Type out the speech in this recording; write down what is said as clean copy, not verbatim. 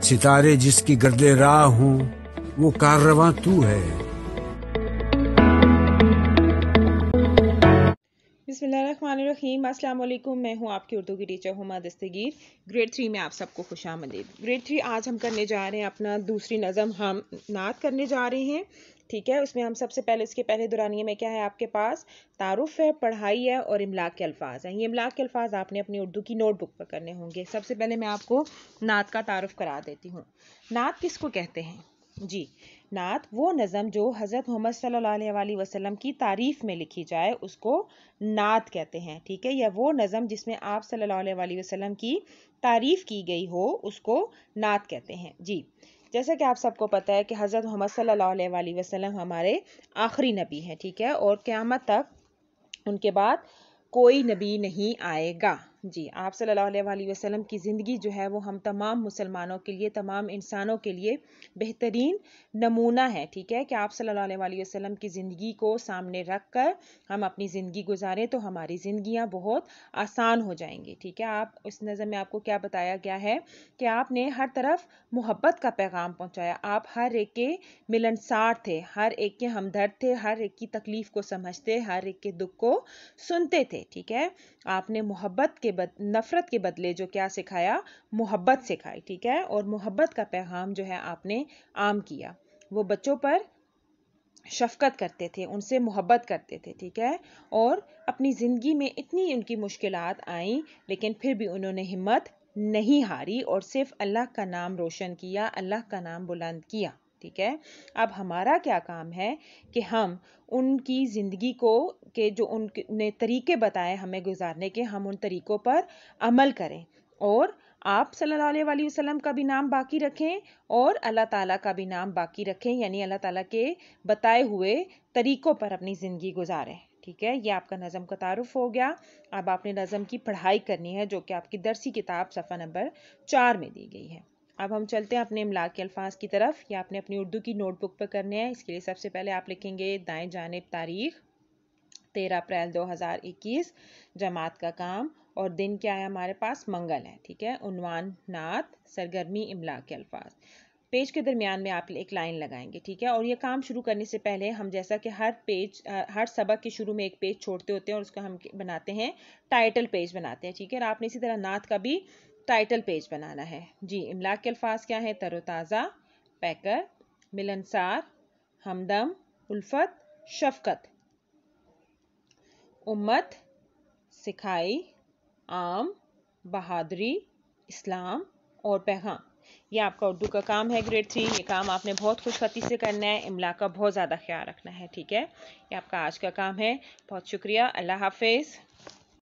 सितारे जिसकी गर्दे राह हूँ वो काररवां तू है। बिस्मिल्लाहिर्रहमानिर्रहीम। अस्सलाम वालेकुम। मैं हूँ आपकी उर्दू की टीचर हुमा दस्तगीर। ग्रेड 3 में आप सबको खुशामदीद। ग्रेड 3 आज हम करने जा रहे हैं अपना दूसरी नज़म हम नात करने जा रहे हैं। ठीक है, उसमें हम सबसे पहले उसके पहले दुरानिये में क्या है आपके पास तारुफ है, पढ़ाई है और इमलाक के अल्फाज हैं। ये इमलाक के अल्फाज आपने अपनी उर्दू की नोटबुक पर करने होंगे। सबसे पहले मैं आपको नात का तारुफ करा देती हूँ। नात किसको कहते हैं जी? नात वो नज़म जो हज़रत मोहम्मद सल्लल्लाहु अलैहि वसल्लम की तारीफ़ में लिखी जाए उसको नात कहते हैं। ठीक है, या वो नज़म जिसमें आप सल्लल्लाहु अलैहि वसल्लम की तारीफ़ की गई हो उसको नात कहते हैं जी। जैसा कि आप सबको पता है कि हज़रत मोहम्मद सल्लल्लाहु अलैहि वसल्लम हमारे आखिरी नबी हैं। ठीक है, और क़यामत तक उनके बाद कोई नबी नहीं आएगा जी। आप सल्लल्लाहु अलैहि वसल्लम की ज़िंदगी जो है वो हम तमाम मुसलमानों के लिए, तमाम इंसानों के लिए बेहतरीन नमूना है। ठीक है, कि आप सल्लल्लाहु अलैहि वसल्लम की ज़िंदगी को सामने रख कर हम अपनी ज़िंदगी गुजारें तो हमारी ज़िंदगियां बहुत आसान हो जाएंगी। ठीक है, आप इस नज़म में आपको क्या बताया गया है कि आपने हर तरफ मोहब्बत का पैगाम पहुँचाया। आप हर एक के मिलनसार थे, हर एक के हमदर्द थे, हर एक की तकलीफ़ को समझते, हर एक के दुख को सुनते थे। ठीक है, आपने मोहब्बत के नफ़रत के बदले जो क्या सिखाया, मोहब्बत सिखाई। ठीक है, और मोहब्बत का पैगाम जो है आपने आम किया। वो बच्चों पर शफ़क़त करते थे, उनसे मोहब्बत करते थे। ठीक है, और अपनी ज़िंदगी में इतनी उनकी मुश्किलात आईं लेकिन फिर भी उन्होंने हिम्मत नहीं हारी और सिर्फ अल्लाह का नाम रोशन किया, अल्लाह का नाम बुलंद किया। ठीक है, अब हमारा क्या काम है कि हम उनकी ज़िंदगी को के जो उनने तरीके बताए हमें गुजारने के, हम उन तरीक़ों पर अमल करें और आप सल्लल्लाहु अलैहि वसल्लम का भी नाम बाकी रखें और अल्लाह ताला का भी नाम बाकी रखें, यानी अल्लाह ताला के बताए हुए तरीक़ों पर अपनी ज़िंदगी गुजारें। ठीक है, ये आपका नज़म का तारुफ हो गया। अब आपने नज़म की पढ़ाई करनी है जो कि आपकी दरसी किताब सफ़ा नंबर 4 में दी गई है। अब हम चलते हैं अपने इमलाक के अल्फाज की तरफ। या आपने अपनी उर्दू की नोटबुक पर करने हैं। इसके लिए सबसे पहले आप लिखेंगे दाएं जानिब तारीख़ 13 अप्रैल 2021, जमात का काम और दिन क्या है हमारे पास, मंगल है। ठीक है, उन्वान नात, सरगर्मी इमलाक के अल्फाज। पेज के दरमियान में आप एक लाइन लगाएंगे। ठीक है, और ये काम शुरू करने से पहले हम जैसा कि हर सबक के शुरू में एक पेज छोड़ते होते हैं और उसको हम बनाते हैं टाइटल पेज बनाते हैं। ठीक है, और आपने इसी तरह नात का भी टाइटल पेज बनाना है जी। इमलाक के अल्फाज क्या है, तरोताज़ा, पैकर, मिलनसार, हमदम, उल्फत, शफ़क़त, उम्मत, सिखाई, आम, बहादुरी, इस्लाम और पैगाम। ये आपका उर्दू का काम है ग्रेड 3। ये काम आपने बहुत खुशखती से करना है, इमला का बहुत ज़्यादा ख्याल रखना है। ठीक है, ये आपका आज का काम है। बहुत शुक्रिया, अल्लाह हाफिज़।